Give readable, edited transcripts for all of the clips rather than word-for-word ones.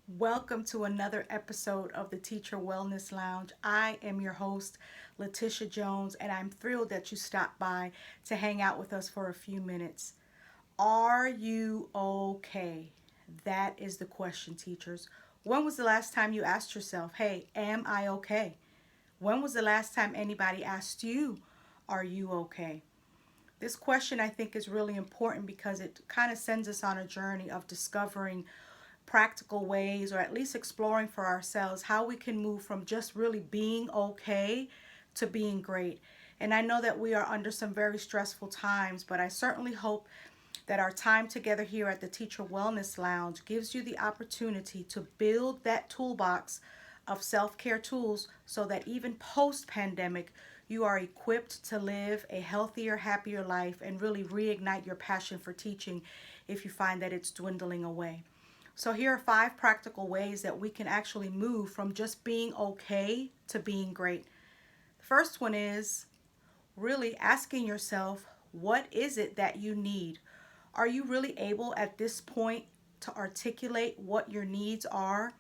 Welcome to another episode of the Teacher Wellness Lounge. I am your host, Leticia Jones, and I'm thrilled that you stopped by to hang out with us for a few minutes. Are you okay? That is the question, teachers. When was the last time you asked yourself, hey, am I okay? When was the last time anybody asked you, are you okay? This question I think is really important because it kind of sends us on a journey of discovering practical ways, or at least exploring for ourselves how we can move from just really being okay to being great. And I know that we are under some very stressful times, but I certainly hope that our time together here at the Teacher Wellness Lounge gives you the opportunity to build that toolbox of self care tools so that even post pandemic, you are equipped to live a healthier, happier life and really reignite your passion for teaching if you find that it's dwindling away. So, here are 5 practical ways that we can actually move from just being okay to being great. The first one is really asking yourself, what is it that you need? Are you really able at this point to articulate what your needs are?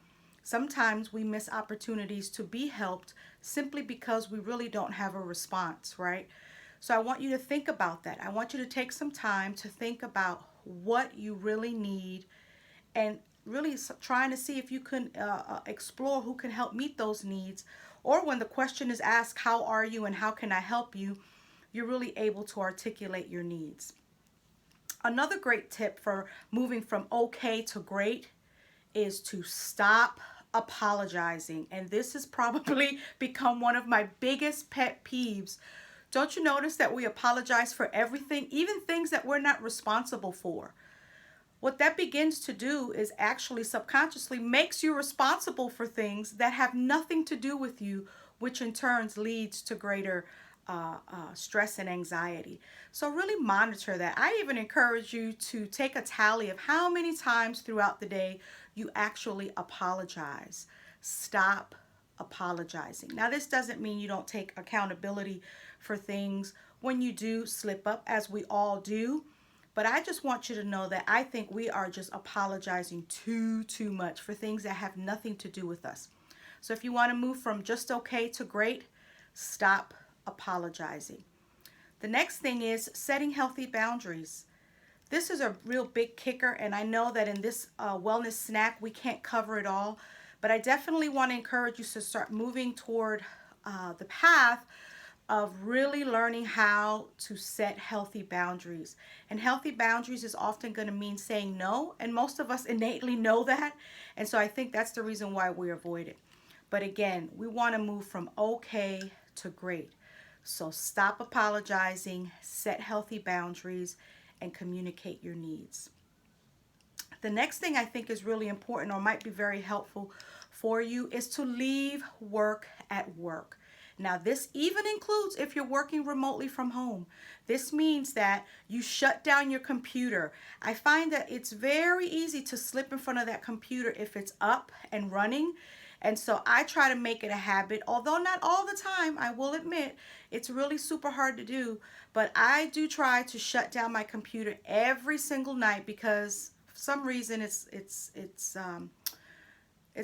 Sometimes we miss opportunities to be helped simply because we really don't have a response, right? So I want you to think about that. I want you to take some time to think about what you really need and really trying to see if you can explore who can help meet those needs. Or when the question is asked, how are you and how can I help you? You're really able to articulate your needs. Another great tip for moving from okay to great is to stop apologizing. And this has probably become one of my biggest pet peeves. Don't you notice that we apologize for everything, even things that we're not responsible for? What that begins to do is actually subconsciously makes you responsible for things that have nothing to do with you, which in turn leads to greater stress and anxiety. So really monitor that. I even encourage you to take a tally of how many times throughout the day you actually apologize. Stop apologizing. Now, this doesn't mean you don't take accountability for things when you do slip up, as we all do. But I just want you to know that I think we are just apologizing too much for things that have nothing to do with us. So if you want to move from just okay to great, stop apologizing. The next thing is setting healthy boundaries. This is a real big kicker, and I know that in this wellness snack we can't cover it all, but I definitely want to encourage you to start moving toward the path of really learning how to set healthy boundaries. And healthy boundaries is often going to mean saying no, and most of us innately know that. And so I think that's the reason why we avoid it. But again, we want to move from okay to great. So stop apologizing, set healthy boundaries, and communicate your needs. The next thing I think is really important or might be very helpful for you is to leave work at work. Now, this even includes if you're working remotely from home. This means that you shut down your computer. I find that it's very easy to slip in front of that computer if it's up and running. And so I try to make it a habit, although not all the time, I will admit, it's really super hard to do. But I do try to shut down my computer every single night because for some reason it's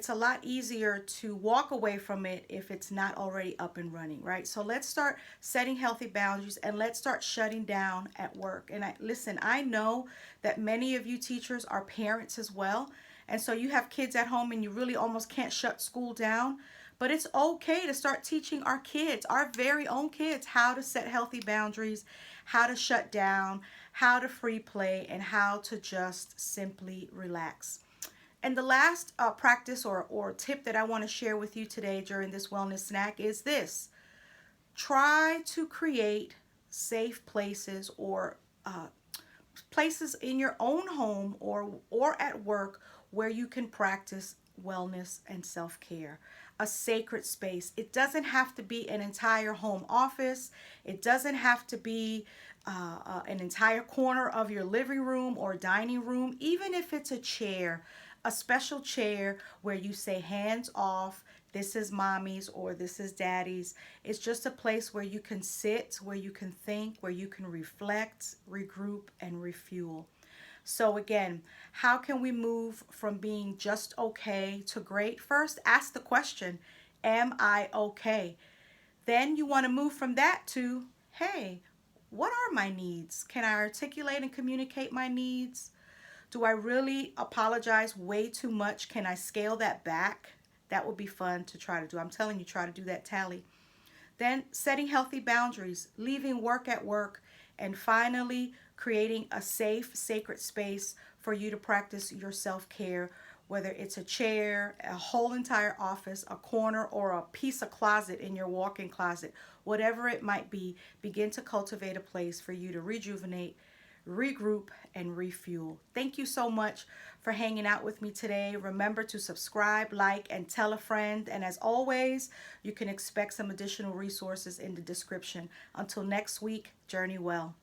a lot easier to walk away from it if it's not already up and running, right? So let's start setting healthy boundaries and let's start shutting down at work. And listen, I know that many of you teachers are parents as well. And so you have kids at home and you really almost can't shut school down. But it's okay to start teaching our kids, our very own kids, how to set healthy boundaries, how to shut down, how to free play, and how to just simply relax. And the last practice or tip that I want to share with you today during this wellness snack is this. Try to create safe places or places in your own home or at work where you can practice wellness and self-care. A sacred space. It doesn't have to be an entire home office. It doesn't have to be an entire corner of your living room or dining room. Even if it's a chair, a special chair where you say hands off, this is mommy's or this is daddy's. It's just a place where you can sit, where you can think, where you can reflect, regroup, and refuel. So again, how can we move from being just okay to great? First, ask the question, am I okay? Then you want to move from that to, hey, what are my needs? Can I articulate and communicate my needs? Do I really apologize way too much? Can I scale that back? That would be fun to try to do. I'm telling you, try to do that tally. Then setting healthy boundaries, leaving work at work, and finally creating a safe, sacred space for you to practice your self care, whether it's a chair, a whole entire office, a corner, or a piece of closet in your walk in closet, whatever it might be, begin to cultivate a place for you to rejuvenate, regroup, and refuel. Thank you so much for hanging out with me today. Remember to subscribe, like, and tell a friend. And as always, you can expect some additional resources in the description. Until next week, journey well.